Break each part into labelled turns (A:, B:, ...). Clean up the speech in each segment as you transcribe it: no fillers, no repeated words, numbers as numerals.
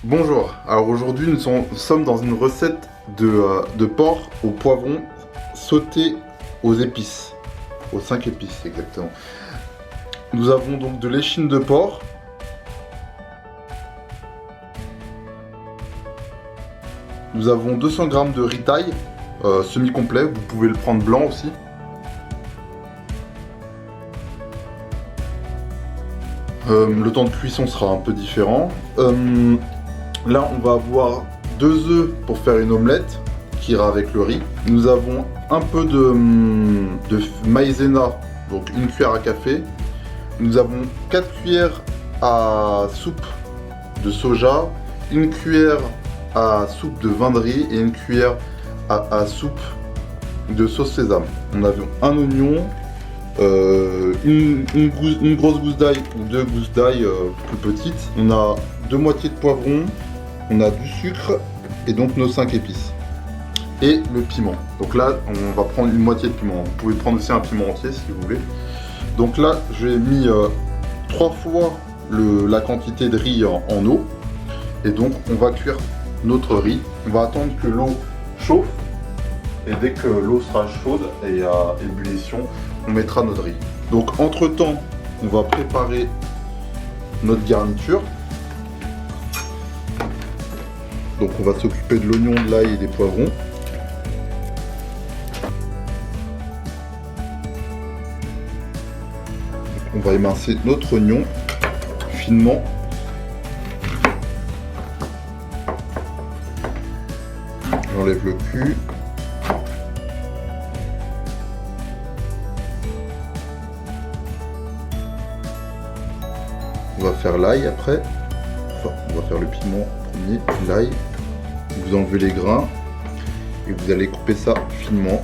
A: Bonjour, alors aujourd'hui nous sommes dans une recette de porc au poivron sauté aux épices, aux 5 épices exactement. Nous avons donc de l'échine de porc, nous avons 200 g de riz thaï semi-complet, vous pouvez le prendre blanc aussi. Le temps de cuisson sera un peu différent. Là, on va avoir 2 œufs pour faire une omelette qui ira avec le riz. Nous avons un peu de maïzena, donc une cuillère à café. Nous avons 4 cuillères à soupe de soja, une cuillère à soupe de vin de riz et une cuillère à soupe de sauce sésame. On avait un oignon, une grosse gousse d'ail ou 2 gousses d'ail plus petites. On a 2 moitiés de poivron. On a du sucre et donc nos 5 épices. Et le piment. Donc là, on va prendre une moitié de piment. Vous pouvez prendre aussi un piment entier si vous voulez. Donc là, j'ai mis 3 fois la quantité de riz en eau. Et donc, on va cuire notre riz. On va attendre que l'eau chauffe. Et dès que l'eau sera chaude et à ébullition, on mettra notre riz. Donc, entre-temps, on va préparer notre garniture. Donc on va s'occuper de l'oignon, de l'ail et des poivrons. Donc on va émincer notre oignon finement. J'enlève le cul. On va faire l'ail après. Enfin, on va faire le piment premier, puis l'ail. Vous enlevez les grains et vous allez couper ça finement.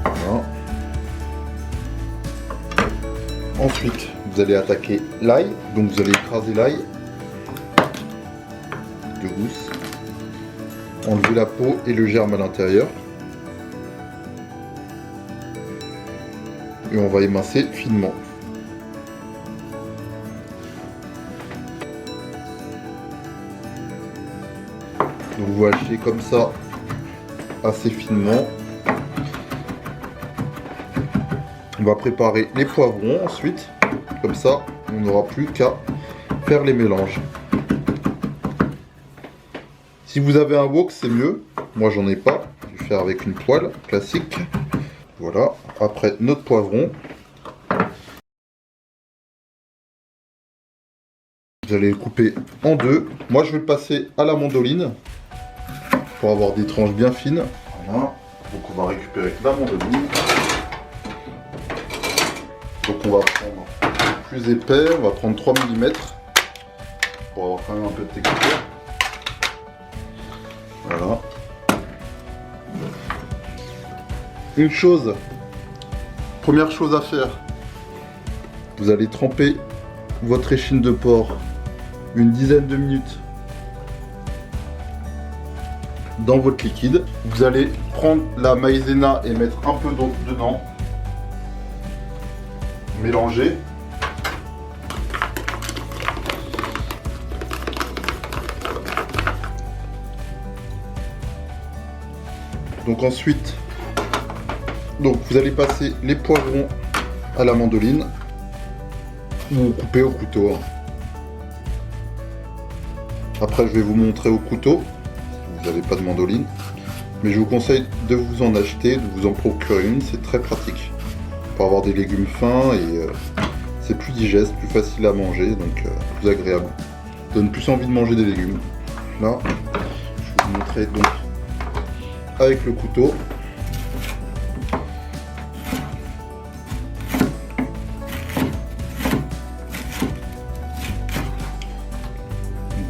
A: Voilà. Ensuite, vous allez attaquer l'ail. Donc vous allez écraser l'ail de gousse. Enlever la peau et le germe à l'intérieur. Et on va émincer finement. Donc vous hachez comme ça assez finement. On va préparer les poivrons ensuite. Comme ça, on n'aura plus qu'à faire les mélanges. Si vous avez un wok, c'est mieux. Moi, j'en ai pas. Je vais faire avec une poêle classique. Voilà. Après, notre poivron. Vous allez le couper en deux. Moi, je vais le passer à la mandoline pour avoir des tranches bien fines. Voilà. Donc, on va récupérer la mandoline. Donc, on va prendre plus épais. On va prendre 3 mm pour avoir quand même un peu de texture. Voilà. Première chose à faire, vous allez tremper votre échine de porc une dizaine de minutes dans votre liquide. Vous allez prendre la maïzena et mettre un peu d'eau dedans. Mélanger. Donc ensuite, vous allez passer les poivrons à la mandoline ou couper au couteau. Après, je vais vous montrer au couteau. Vous n'avez pas de mandoline, mais je vous conseille de vous en acheter, de vous en procurer une. C'est très pratique pour avoir des légumes fins et c'est plus digeste, plus facile à manger, donc plus agréable. Ça donne plus envie de manger des légumes. Là, je vais vous montrer donc avec le couteau.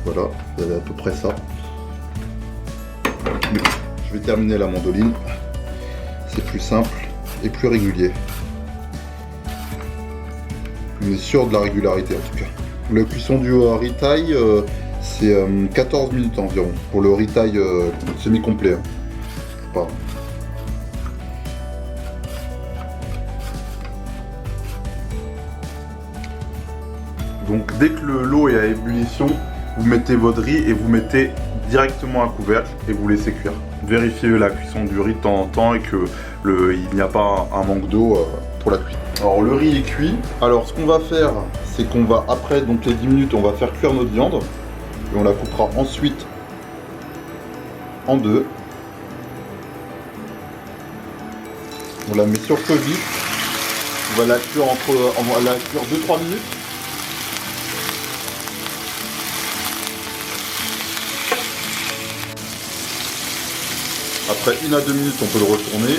A: Voilà, vous avez à peu près ça. Je vais terminer la mandoline. C'est plus simple et plus régulier. Mais sûr de la régularité en tout cas. La cuisson du riz thaï, c'est 14 minutes environ pour le riz thaï semi-complet. Pardon. Donc dès que l'eau est à ébullition, vous mettez votre riz et vous mettez directement un couvercle et vous laissez cuire. Vérifiez la cuisson du riz de temps en temps et que il n'y a pas un manque d'eau pour la cuisson. Alors le riz est cuit. Alors ce qu'on va faire, c'est qu'on va après donc les 10 minutes, on va faire cuire notre viande et on la coupera ensuite en deux. On la met sur feu vif. On va la cuire 2-3 minutes. Après 1 à 2 minutes, on peut le retourner.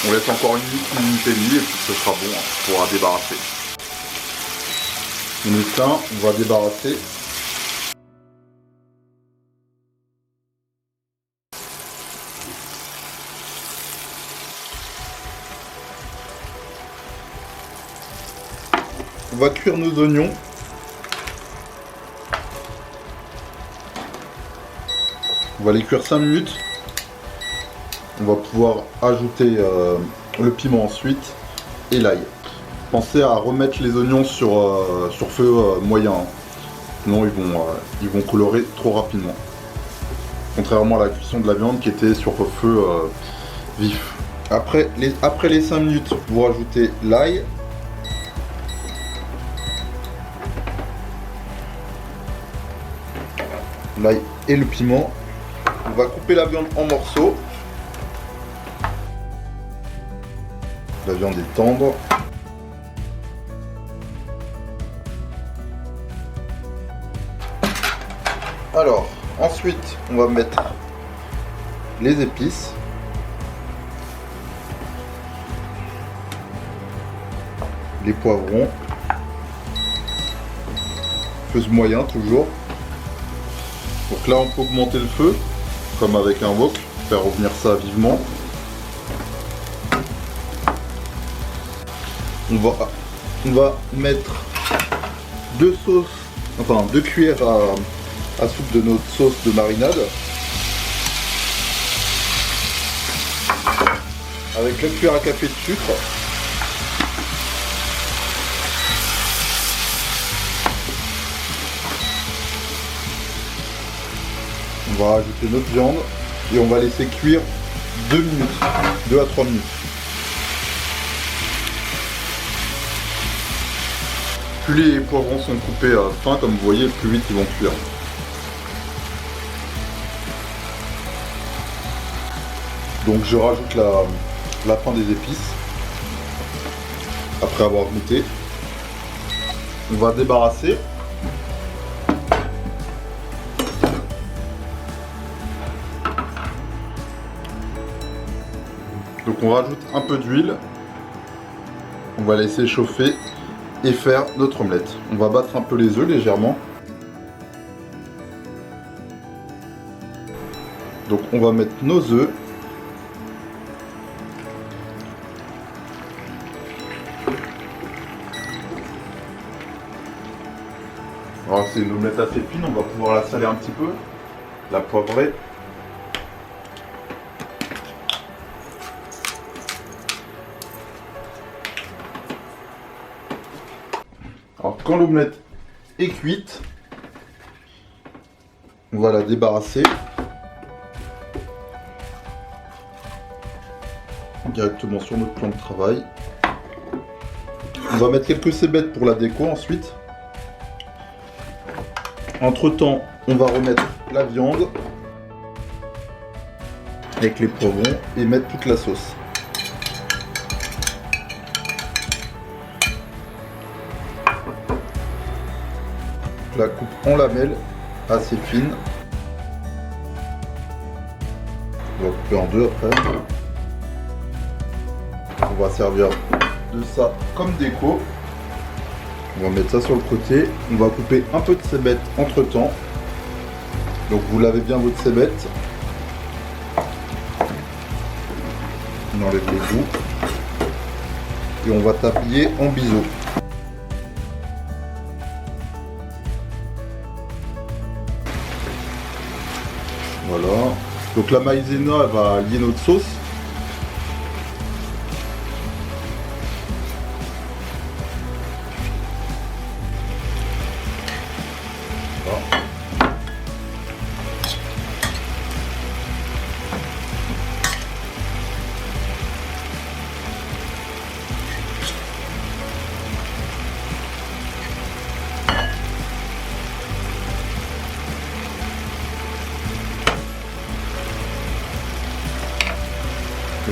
A: On laisse encore une minute et demie et puis ce sera bon, on pourra débarrasser. On éteint, on va débarrasser. On va cuire nos oignons. On va les cuire 5 minutes. On va pouvoir ajouter le piment ensuite et l'ail. Pensez à remettre les oignons sur feu moyen. Sinon ils vont colorer trop rapidement. Contrairement à la cuisson de la viande qui était sur feu vif. Après les 5 minutes, vous rajoutez l'ail. L'ail et le piment. On va couper la viande en morceaux. La viande est tendre. Alors, ensuite, on va mettre les épices. Les poivrons. Feu moyen toujours. Donc là, on peut augmenter le feu, comme avec un wok, faire revenir ça vivement. On va mettre 2 cuillères à soupe de notre sauce de marinade. Avec 1 cuillère à café de sucre. On va rajouter notre viande et on va laisser cuire 2 minutes, 2 à 3 minutes. Plus les poivrons sont coupés fins, comme vous voyez, plus vite ils vont cuire. Donc je rajoute la fin des épices, après avoir goûté. On va débarrasser. Donc on rajoute un peu d'huile. On va laisser chauffer et faire notre omelette. On va battre un peu les œufs légèrement. Donc on va mettre nos œufs. Alors c'est une omelette assez fine, on va pouvoir la saler un petit peu, la poivrer. Alors quand l'omelette est cuite, on va la débarrasser directement sur notre plan de travail. On va mettre quelques cébettes pour la déco ensuite. Entre temps, on va remettre la viande avec les poivrons et mettre toute la sauce. Je la coupe en lamelles assez fines. On va couper en deux après. On va servir de ça comme déco. On va mettre ça sur le côté. On va couper un peu de cébettes entre temps. Donc vous lavez bien votre cébette. On enlève les bouts. Et on va tailler en biseau. Voilà. Donc la maïzena elle va lier notre sauce.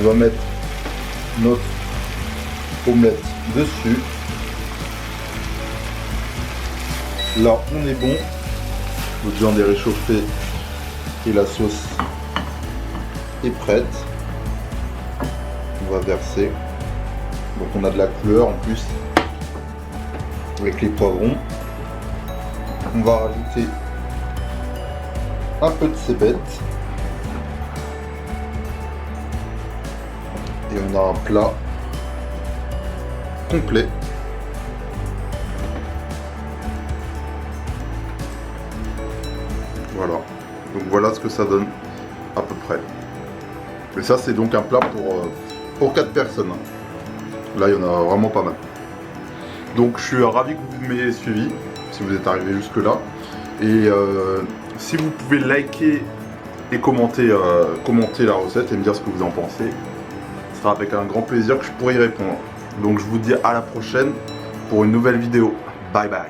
A: On va mettre notre omelette dessus. Là, on est bon. Notre viande est réchauffée et la sauce est prête. On va verser. Donc on a de la couleur en plus avec les poivrons. On va rajouter un peu de cébette. Et on a un plat complet. Voilà. Donc voilà ce que ça donne à peu près. Et ça c'est donc un plat pour 4 personnes. Là il y en a vraiment pas mal. Donc je suis ravi que vous m'ayez suivi, si vous êtes arrivé jusque là. Et si vous pouvez liker et commenter la recette et me dire ce que vous en pensez, ce sera avec un grand plaisir que je pourrai y répondre. Donc je vous dis à la prochaine pour une nouvelle vidéo. Bye bye.